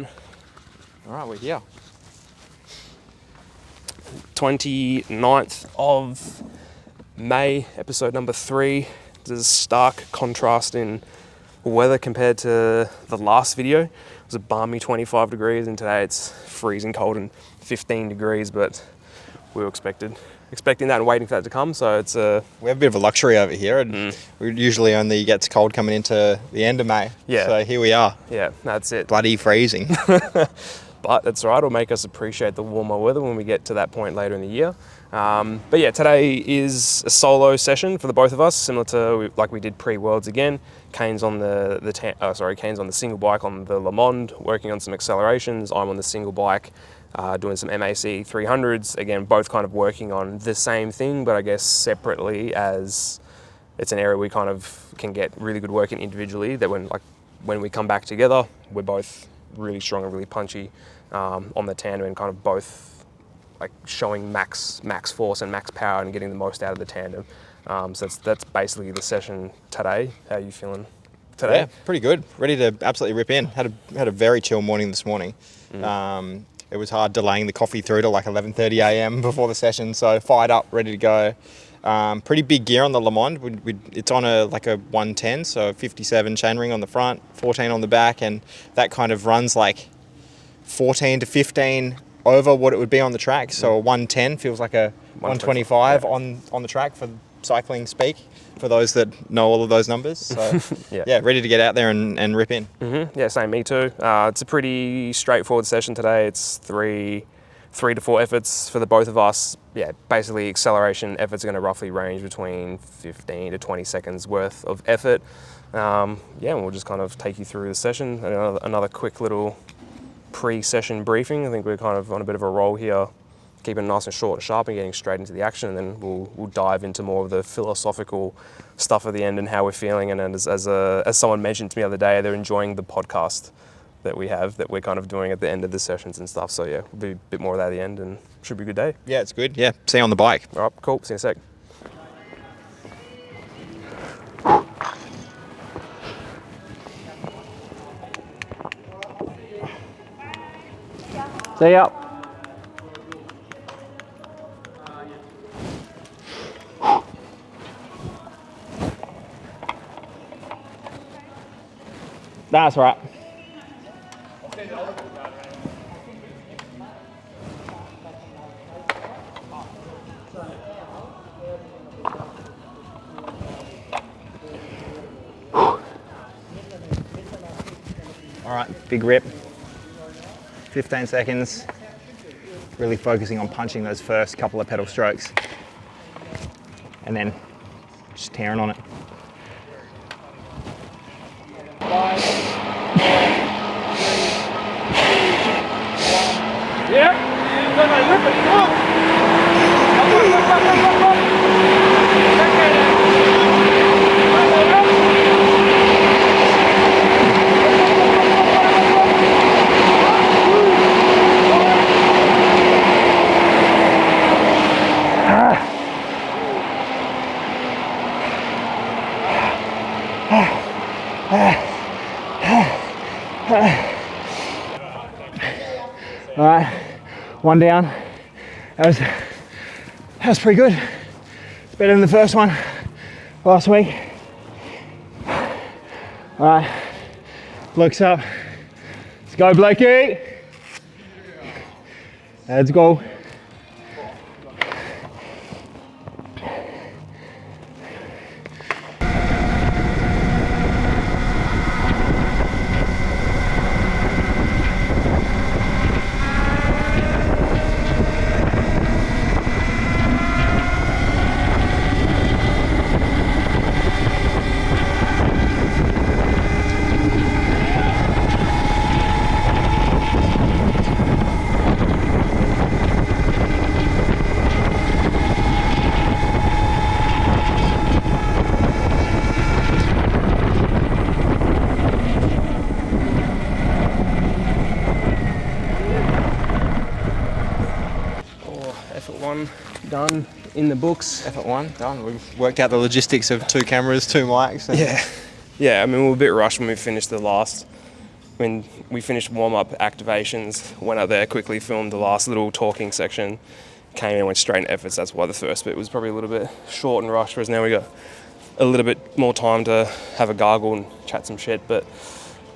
down. All right, we're here. 29th of May, episode number 3. There's a stark contrast in weather compared to the last video. It was a balmy 25 degrees and today it's freezing cold and 15 degrees, but we were expecting that and waiting for that to come, so it's we have a bit of a luxury over here. We usually only get cold coming into the end of May. Yeah. So here we are. Yeah, that's it. Bloody freezing. But that's all right, it'll make us appreciate the warmer weather when we get to that point later in the year. But yeah, today is a solo session for the both of us, similar to like we did pre-Worlds again. Kane's on Kane's on the single bike on the Le Monde, working on some accelerations. I'm on the single bike, doing some MAC 300s. Again, both kind of working on the same thing, but I guess separately, as it's an area we kind of can get really good work in individually, that when we come back together, we're both really strong and really punchy on the tandem, and kind of both like showing max force and max power and getting the most out of the tandem. So that's basically the session today. How are you feeling today? Yeah, pretty good. Ready to absolutely rip in. Had a very chill morning this morning. It was hard delaying the coffee through to like 11:30 a.m. before the session, so fired up, ready to go. Pretty big gear on the Le Monde. It's on a 110, so 57 chainring on the front, 14 on the back, and that kind of runs like 14 to 15 over what it would be on the track. So a 110 feels like a 125 on the track for cycling speak, for those that know all of those numbers. So yeah, ready to get out there and rip in. Yeah, same, me too. It's a pretty straightforward session today. It's three to four efforts for the both of us. Yeah, basically acceleration efforts are going to roughly range between 15 to 20 seconds worth of effort. And we'll just kind of take you through the session. Another quick little pre-session briefing. I think we're kind of on a bit of a roll here, keeping it nice and short and sharp and getting straight into the action, and then we'll dive into more of the philosophical stuff at the end and how we're feeling. And as someone mentioned to me the other day, they're enjoying the podcast that we're kind of doing at the end of the sessions and stuff. So yeah, we'll be a bit more of that at the end and should be a good day. Yeah, it's good. Yeah, see you on the bike. All right, cool. See you in a sec. See ya. That's right. All right, big rip. 15 seconds. Really focusing on punching those first couple of pedal strokes. And then just tearing on it. 5, 4, 3, 2, 1. Yeah, rip it, come on. All right, one down. That was pretty good. It's better than the first one last week. All right, Blake's up. Let's go, Blakey. Let's go. Done in the books. Effort one done. We've worked out the logistics of 2 cameras, 2 mics. Yeah. I mean, we were a bit rushed when we finished the last I mean, we finished warm-up activations, went out there, quickly filmed the last little talking section, came in and went straight into efforts. That's why the first bit was probably a little bit short and rushed, whereas now we got a little bit more time to have a gargle and chat some shit. But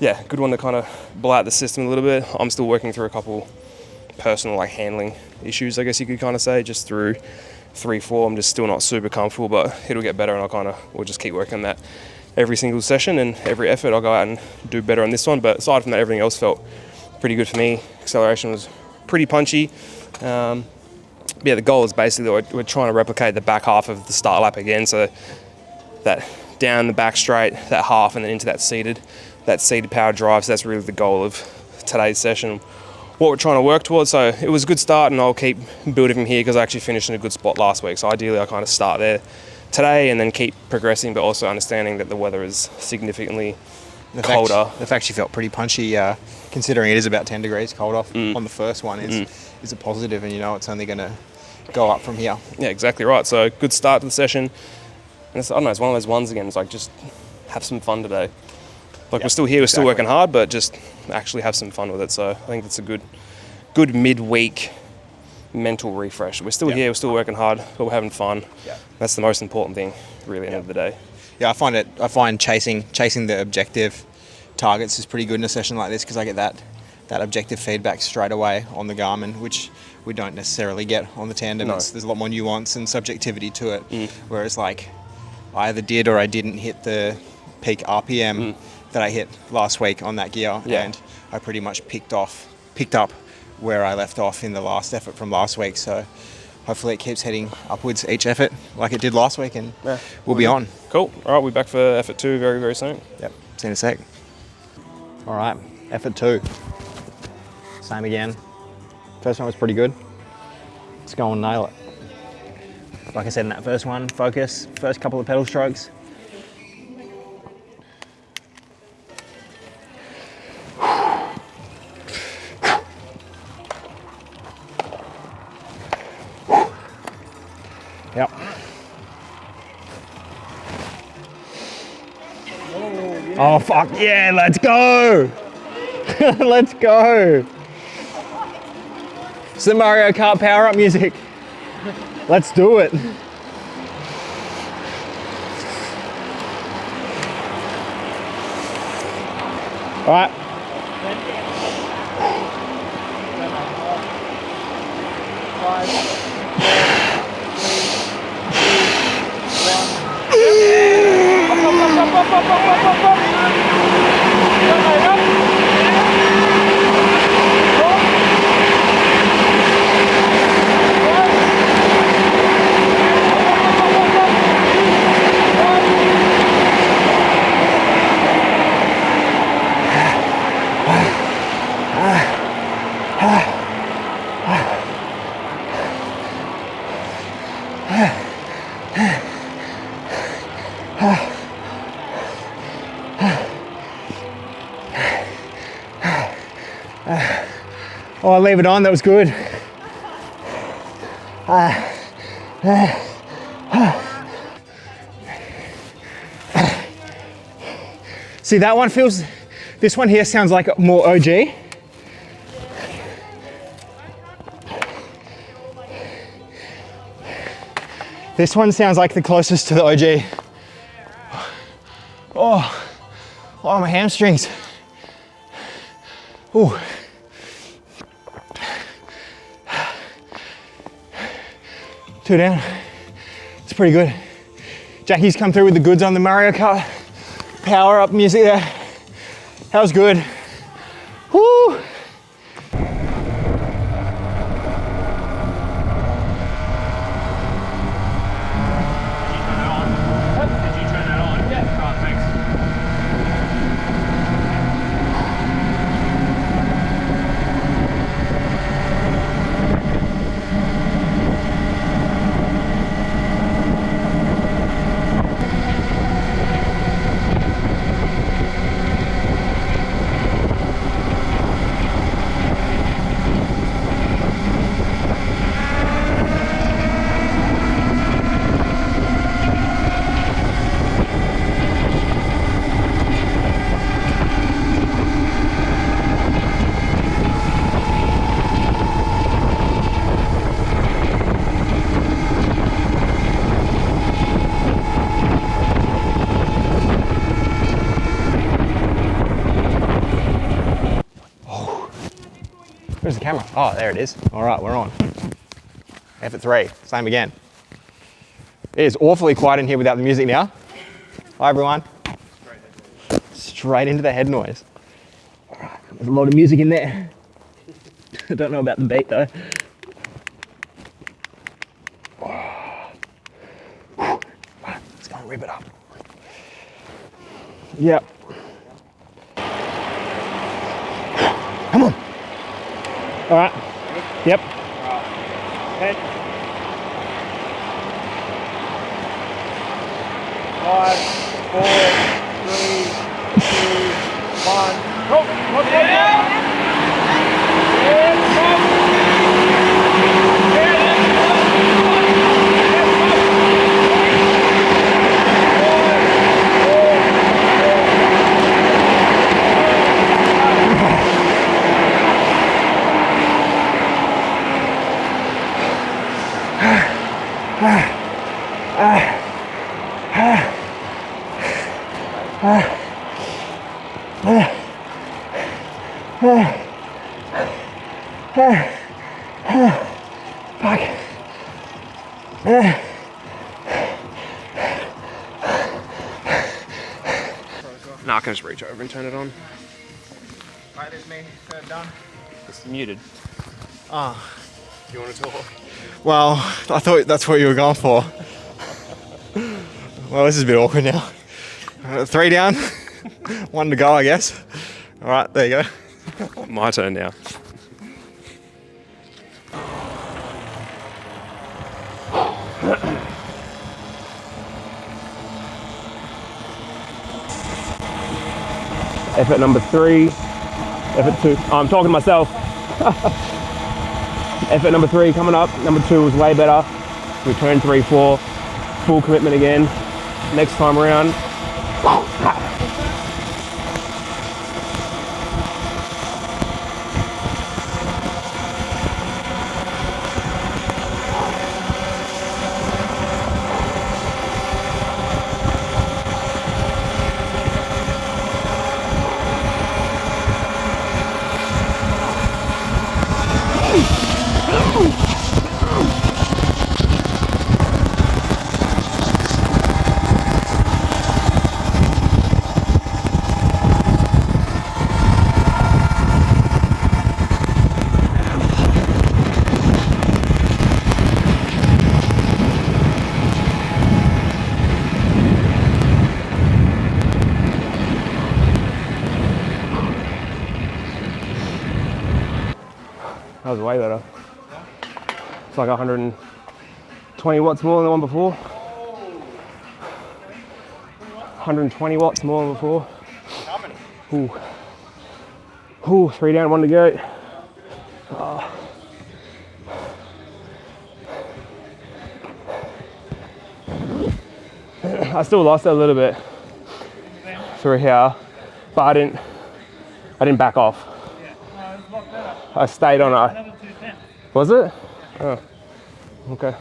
yeah, good one to kind of blow out the system a little bit. I'm still working through a couple personal like handling issues, I guess you could kind of say, just through 3-4. I'm just still not super comfortable, but it'll get better, and we'll just keep working on that every single session and every effort. I'll go out and do better on this one. But aside from that, everything else felt pretty good for me. Acceleration was pretty punchy. Yeah, the goal is basically we're trying to replicate the back half of the start lap again. So that down the back straight, that half, and then into that seated power drive. So that's really the goal of today's session, what we're trying to work towards. So it was a good start, and I'll keep building from here because I actually finished in a good spot last week. So ideally I kind of start there today and then keep progressing, but also understanding that the weather is significantly colder. The fact she felt pretty punchy, considering it is about 10 degrees cold off on the first one, is a positive, and it's only going to go up from here. Yeah, exactly right. So good start to the session. And I don't know, it's one of those ones again, it's like just have some fun today. Like we're still here, we're still working hard, but just actually have some fun with it. So I think it's a good midweek mental refresh. We're still here, we're still working hard, but we're having fun. That's the most important thing, really, at the end of the day. Yeah, I find chasing the objective targets is pretty good in a session like this, because I get that objective feedback straight away on the Garmin, which we don't necessarily get on the tandem. No. There's a lot more nuance and subjectivity to it. Whereas like I either did or I didn't hit the peak RPM that I hit last week on that gear, and I pretty much picked up where I left off in the last effort from last week. So hopefully it keeps heading upwards each effort like it did last week, and we'll be on. Cool. All right, we'll be back for effort 2 very, very soon. Yep, see you in a sec. All right, effort 2. Same again. First one was pretty good. Let's go and nail it. Like I said in that first one, focus, first couple of pedal strokes. Yep. Oh fuck yeah, let's go! Let's go! It's the Mario Kart power-up music. Let's do it. All right. Oh, I'll leave it on, that was good. See, that one feels, this one here sounds like more OG. This one sounds like the closest to the OG. Oh, my hamstrings. Ooh. Two down. It's pretty good. Jackie's come through with the goods on the Mario Kart power up music there. That was good. Woo! Where's the camera? Oh, there it is. All right, we're on. Effort 3, same again. It is awfully quiet in here without the music now. Hi everyone. Straight into the head noise. All right, there's a lot of music in there. I don't know about the beat though. Let's go and rip it up. Yep. Come on. All right. Yep. Head. 5, 4, 3, 2, 1. Go. Fuck. Nah, I can just reach over and turn it on. Right, there's me. Done. It's muted. Oh. Do you want to talk? Well, I thought that's what you were going for. Well, this is a bit awkward now. 3 down, 1 to go, I guess. All right, there you go. My turn now. Effort number 3. Effort 2. Oh, I'm talking to myself. Effort number 3 coming up. Number 2 was way better. Return 3, 4. Full commitment again. Next time around. That was way better. It's like 120 watts more than the one before. 120 watts more than before. Ooh. Ooh, 3 down, 1 to go. Oh. I still lost it a little bit through here, but I didn't back off. I stayed on it. Was it? Oh, okay.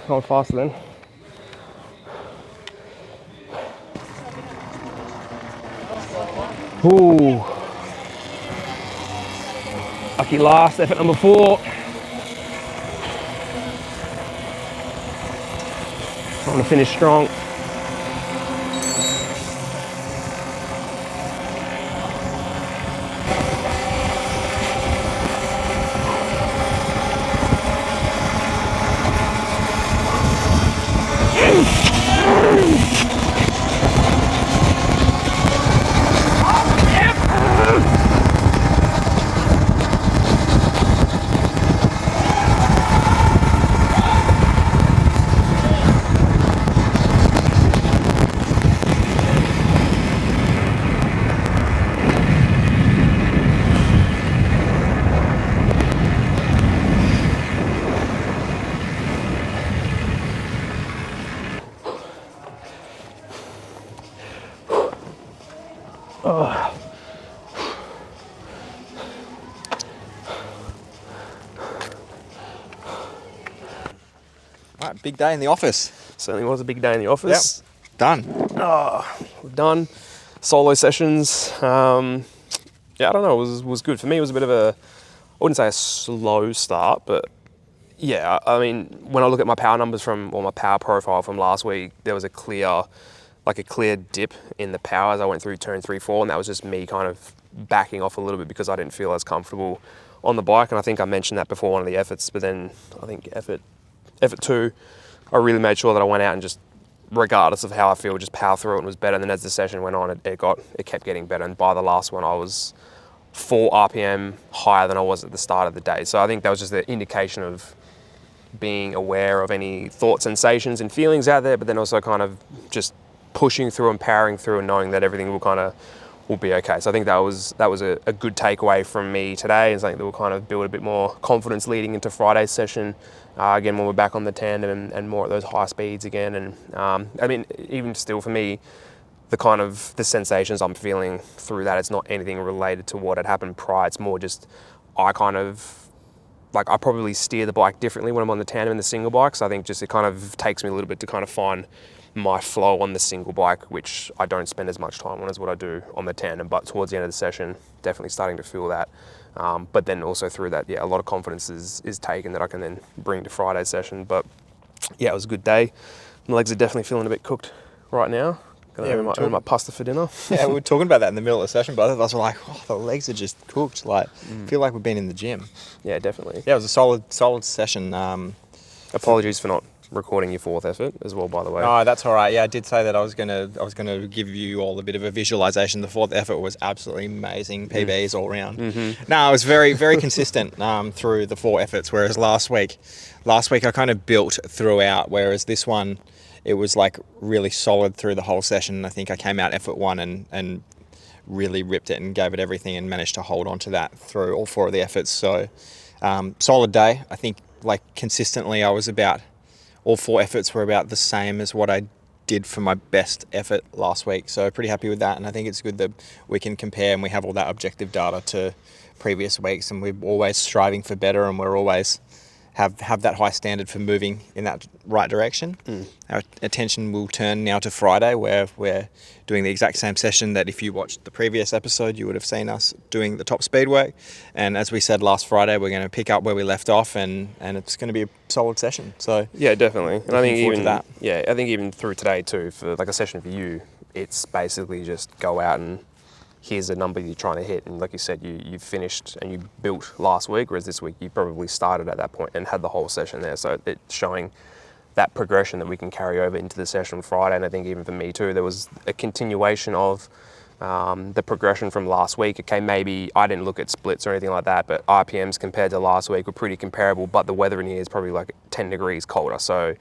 Going faster then. Ooh. Lucky last, effort number 4. I want to finish strong. Right, big day in the office. Certainly was a big day in the office. Yep. Done. Oh, we're done. Solo sessions. Yeah, I don't know. It was good for me. It was a bit of a, I wouldn't say a slow start, but yeah. I mean, when I look at my power numbers my power profile from last week, there was a clear dip in the power as I went through turn 3, 4, and that was just me kind of backing off a little bit because I didn't feel as comfortable on the bike. And I think I mentioned that before one of the efforts, but then I think effort 2, I really made sure that I went out and just, regardless of how I feel, just power through it and was better. And then as the session went on, it kept getting better. And by the last one, I was 4 RPM higher than I was at the start of the day. So I think that was just an indication of being aware of any thought, sensations and feelings out there, but then also kind of just pushing through and powering through and knowing that everything will be okay. So I think that was a good takeaway from me today, and something that will kind of build a bit more confidence leading into Friday's session. Again, when we're back on the tandem and more at those high speeds again. And I mean, even still for me, the sensations I'm feeling through that, it's not anything related to what had happened prior. It's more just, I probably steer the bike differently when I'm on the tandem and the single bike. So I think just it kind of takes me a little bit to kind of find my flow on the single bike, which I don't spend as much time on as what I do on the tandem. But towards the end of the session, definitely starting to feel that. But then also through that, yeah, a lot of confidence is taken that I can then bring to Friday's session. But yeah, it was a good day. My legs are definitely feeling a bit cooked right now. Gonna have my pasta for dinner. Yeah, we were talking about that in the middle of the session. Both of us were like, "Oh, the legs are just cooked." Like, feel like we've been in the gym. Yeah, definitely. Yeah, it was a solid session. Apologies for not recording your 4th effort as well, by the way. Oh, that's all right. Yeah, I did say that I was gonna give you all a bit of a visualization. The 4th effort was absolutely amazing. PBs all round. Mm-hmm. No, it was very, very consistent through the 4 efforts. Whereas last week I kind of built throughout. Whereas this one, it was like really solid through the whole session. I think I came out effort 1 and really ripped it and gave it everything and managed to hold on to that through all 4 of the efforts. So solid day. I think like consistently I was about, all 4 efforts were about the same as what I did for my best effort last week. So pretty happy with that. And I think it's good that we can compare and we have all that objective data to previous weeks, and we're always striving for better, and we're always have that high standard for moving in that right direction. Our attention will turn now to Friday, where we're doing the exact same session that if you watched the previous episode, you would have seen us doing the top speed work. And as we said last Friday, we're going to pick up where we left off, and it's going to be a solid session. So yeah, definitely. And I think even through today too, for like a session for you, it's basically just go out and here's a number you're trying to hit. And like you said, you finished and you built last week, whereas this week you probably started at that point and had the whole session there. So it's showing that progression that we can carry over into the session on Friday. And I think even for me too, there was a continuation of the progression from last week. Okay, maybe I didn't look at splits or anything like that, but RPMs compared to last week were pretty comparable, but the weather in here is probably like 10 degrees colder. So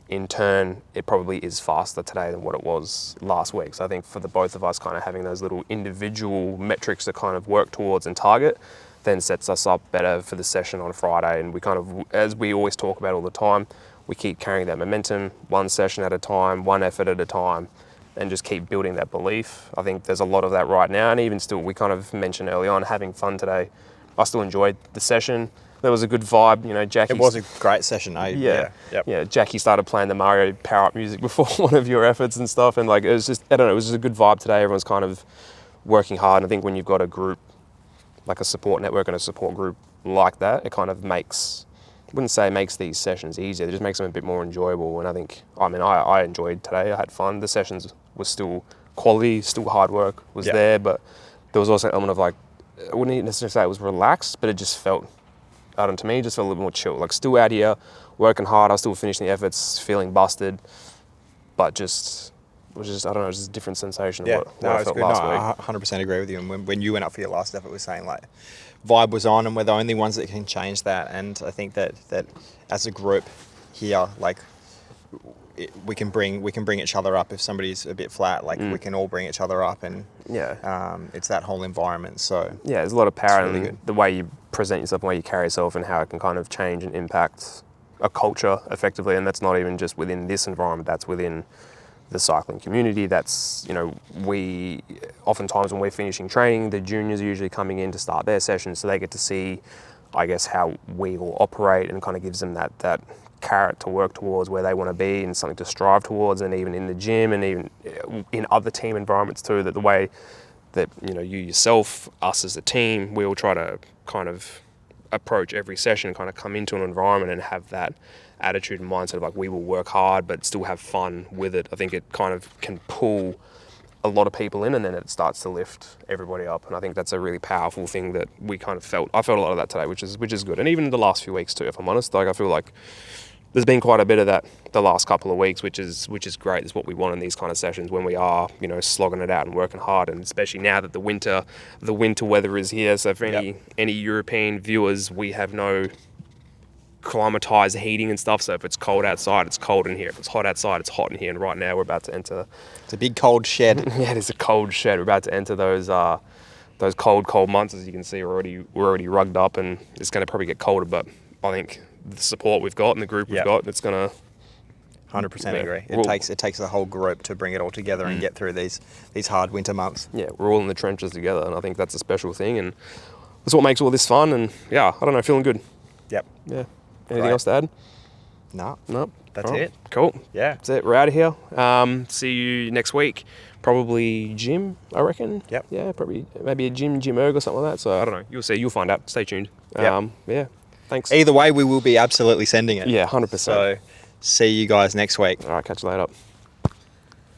in turn, it probably is faster today than what it was last week. So I think for the both of us, kind of having those little individual metrics to kind of work towards and target then sets us up better for the session on Friday. And we kind of, as we always talk about all the time, we keep carrying that momentum, one session at a time, one effort at a time, and just keep building that belief. I think there's a lot of that right now. And even still, we kind of mentioned early on, having fun today. I still enjoyed the session. There was a good vibe, you know, Jackie. It was a great session, eh? Yeah, Jackie started playing the Mario Power Up music before one of your efforts and stuff. And like, it was just, I don't know, it was just a good vibe today. Everyone's kind of working hard. And I think when you've got a group, like a support network and a support group like that, it kind of makes, I wouldn't say it makes these sessions easier, it just makes them a bit more enjoyable. And I think, I enjoyed today. I had fun. The sessions were still quality, still hard work was there, but there was also an element of like, I wouldn't necessarily say it was relaxed, but it just felt, to me, just felt a little more chill. Like still out here, working hard, I was still finishing the efforts, feeling busted, but just, it was just, I don't know, it was just a different sensation of what I felt last week. I 100% agree with you. And when you went up for your last effort, we were saying like, vibe was on, and we're the only ones that can change that. And I think that as a group here, like, we can bring each other up if somebody's a bit flat. Like we can all bring each other up, and it's that whole environment. So yeah, there's a lot of power really in good. the way you present yourself, the way you carry yourself, and how it can kind of change and impact a culture effectively. And that's not even just within this environment; that's within the cycling community. That's, you know, we oftentimes when we're finishing training, the juniors are usually coming in to start their sessions, so they get to see, I guess, how we all operate, and kind of gives them that carrot to work towards where they want to be and something to strive towards. And even in the gym and even in other team environments too, that the way that, you know, you yourself, us as a team, we all try to kind of approach every session, kind of come into an environment and have that attitude and mindset of like, we will work hard but still have fun with it. I think it kind of can pull a lot of people in, and then it starts to lift everybody up. And I think that's a really powerful thing that we kind of felt. I felt a lot of that today, which is good. And even the last few weeks too, if I'm honest, like I feel like there's been quite a bit of that the last couple of weeks, which is great. It's what we want in these kind of sessions when we are, you know, slogging it out and working hard. And especially now that the winter weather is here. So for any European viewers, we have no climatized heating and stuff. So if it's cold outside, it's cold in here. If it's hot outside, it's hot in here. And right now we're about to enter. It's a big cold shed. Yeah, it is a cold shed. We're about to enter those cold months. As you can see, we're already rugged up, and it's going to probably get colder. But I think the support we've got and the group we've got, it's going to 100% agree. It takes the whole group to bring it all together and get through these hard winter months. Yeah, we're all in the trenches together, and I think that's a special thing, and that's what makes all this fun. And yeah, I don't know, feeling good. Yep. Yeah. Anything else to add? No. That's it. Cool. Yeah. That's it. We're out of here. See you next week. Probably gym, I reckon. Yep. Yeah, probably maybe a gym erg or something like that. So I don't know. You'll see. You'll find out. Stay tuned. Yep. Yeah. Thanks. Either way, we will be absolutely sending it. Yeah, 100%. So see you guys next week. All right. Catch you later.